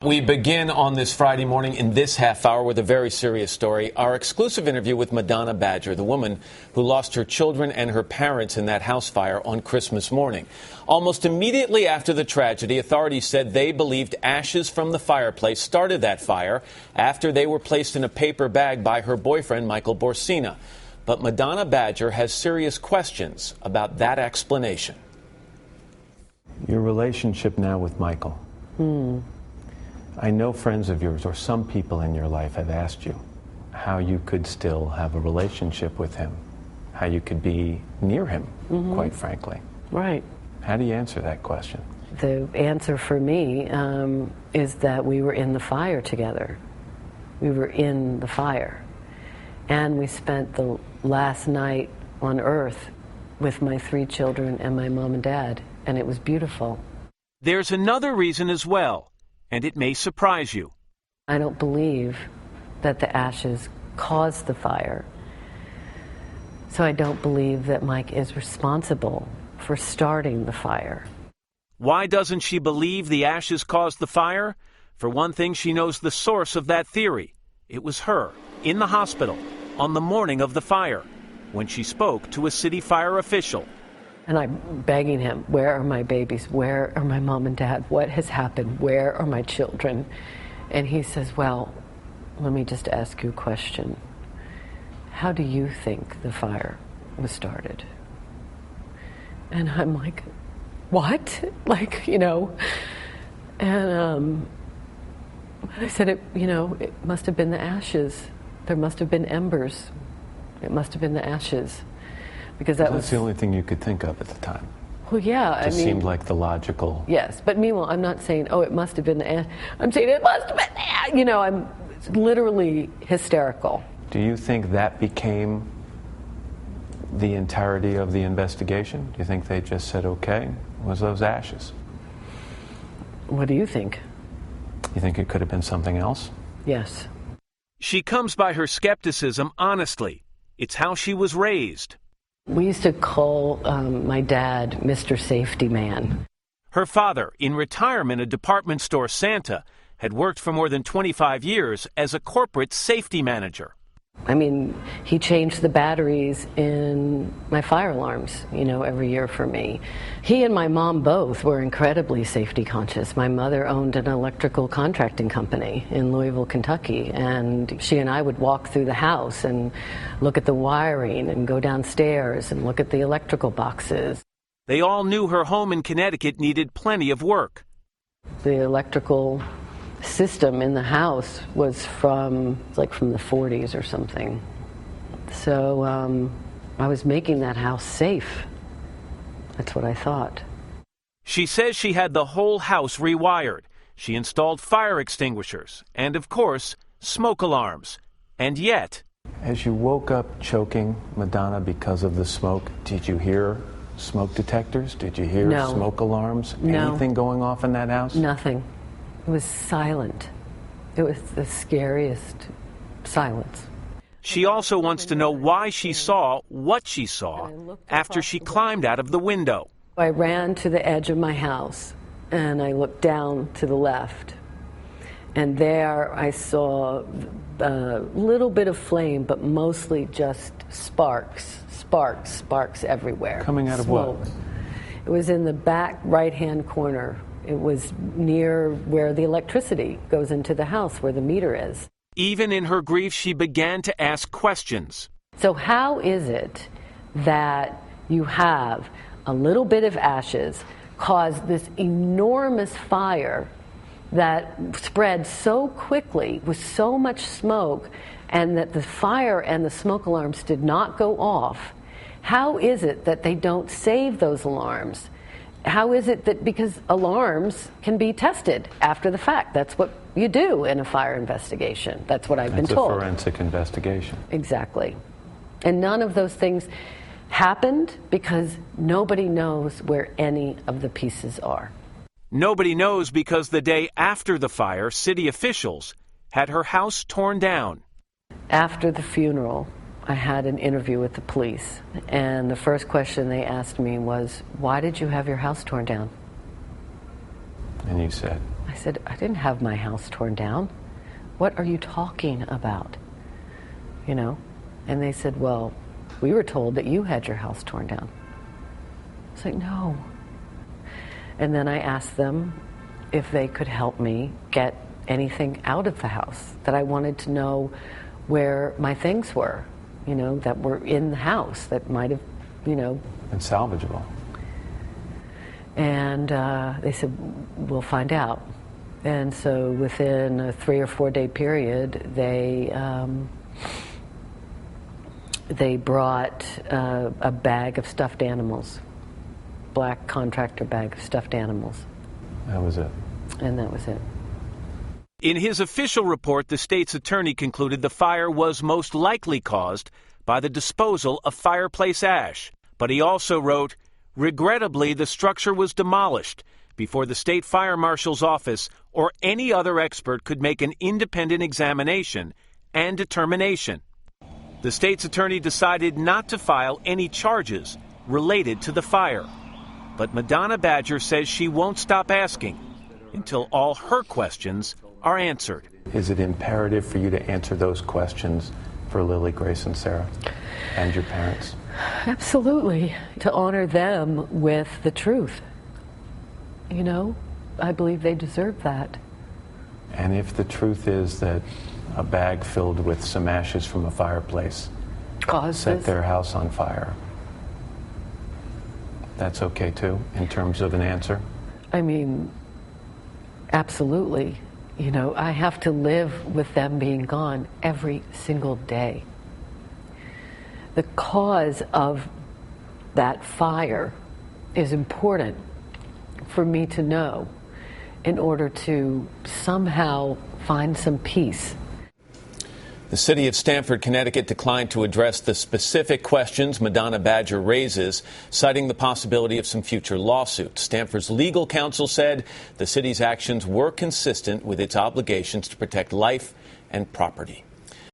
We begin on this Friday morning in this half hour with a very serious story. Our exclusive interview with Madonna Badger, the woman who lost her children and her parents in that house fire on Christmas morning. Almost immediately after the tragedy, authorities said they believed ashes from the fireplace started that fire after they were placed in a paper bag by her boyfriend, Michael Borsina. But Madonna Badger has serious questions about that explanation. Your relationship now with Michael. I know friends of yours or some people in your life have asked you how you could still have a relationship with him, how you could be near him, quite frankly. Right. How do you answer that question? The answer for me is that we were in the fire together. We were in the fire. And we spent the last night on Earth with my 3 children and my mom and dad, and it was beautiful. There's another reason as well. And it may surprise you. I don't believe that the ashes caused the fire. So I don't believe that Mike is responsible for starting the fire. Why doesn't she believe the ashes caused the fire? For one thing, she knows the source of that theory. It was her, in the hospital, on the morning of the fire, when she spoke to a city fire official. And I'm begging him, where are my babies? Where are my mom and dad? What has happened? Where are my children? And he says, well, let me just ask you a question. How do you think the fire was started? And I'm like, what? Like, and I said, it must have been the ashes. There must have been embers. It must have been the ashes. Because that's the only thing you could think of at the time. Well, yeah. It seemed like the logical. Yes, but meanwhile, I'm not saying, oh, it must have been the. I'm saying it must have been. I'm literally hysterical. Do you think that became the entirety of the investigation? Do you think they just said, okay, it was those ashes? What do you think? You think it could have been something else? Yes. She comes by her skepticism honestly. It's how she was raised. We used to call my dad Mr. Safety Man. Her father, in retirement at department store Santa, had worked for more than 25 years as a corporate safety manager. I mean, he changed the batteries in my fire alarms, every year for me. He and my mom both were incredibly safety conscious. My mother owned an electrical contracting company in Louisville, Kentucky, and she and I would walk through the house and look at the wiring and go downstairs and look at the electrical boxes. They all knew her home in Connecticut needed plenty of work. The electrical system in the house was from the 40s or something. So I was making that house safe. That's what I thought. She says she had the whole house rewired. She installed fire extinguishers and, of course, smoke alarms. And yet... As you woke up choking, Madonna, because of the smoke, did you hear smoke detectors? Did you hear smoke alarms? No. Anything going off in that house? Nothing. It was silent. It was the scariest silence. She also wants to know why she saw what she saw after she climbed out of the window. I ran to the edge of my house and I looked down to the left. And there I saw a little bit of flame, but mostly just sparks everywhere. Coming out of smoke. What? It was in the back right-hand corner. It was near where the electricity goes into the house, where the meter is. Even in her grief, she began to ask questions. So how is it that you have a little bit of ashes cause this enormous fire that spread so quickly with so much smoke, and that the fire and the smoke alarms did not go off? How is it that they don't save those alarms? How is it that, because alarms can be tested after the fact. That's what you do in a fire investigation. That's what I've been told. It's a forensic investigation. Exactly. And none of those things happened because nobody knows where any of the pieces are. Nobody knows because the day after the fire, city officials had her house torn down. After the funeral, I had an interview with the police, and the first question they asked me was, why did you have your house torn down? And you said? I said, I didn't have my house torn down. What are you talking about? You know? And they said, well, we were told that you had your house torn down. I was like, no. And then I asked them if they could help me get anything out of the house, that I wanted to know where my things were, you know, that were in the house that might have, you know. And salvageable. And they said, we'll find out. And so within a 3 or 4 day period, they brought a bag of stuffed animals, black contractor bag of stuffed animals. That was it. And that was it. In his official report, the state's attorney concluded the fire was most likely caused by the disposal of fireplace ash. But he also wrote, regrettably, the structure was demolished before the state fire marshal's office or any other expert could make an independent examination and determination. The state's attorney decided not to file any charges related to the fire. But Madonna Badger says she won't stop asking until all her questions are answered. Is it imperative for you to answer those questions for Lily, Grace, and Sarah, and your parents? Absolutely. To honor them with the truth. You know, I believe they deserve that. And if the truth is that a bag filled with some ashes from a fireplace set their house on fire, that's okay too, in terms of an answer? I mean, absolutely. You know, I have to live with them being gone every single day. The cause of that fire is important for me to know in order to somehow find some peace. The city of Stamford, Connecticut declined to address the specific questions Madonna Badger raises, citing the possibility of some future lawsuits. Stamford's legal counsel said the city's actions were consistent with its obligations to protect life and property.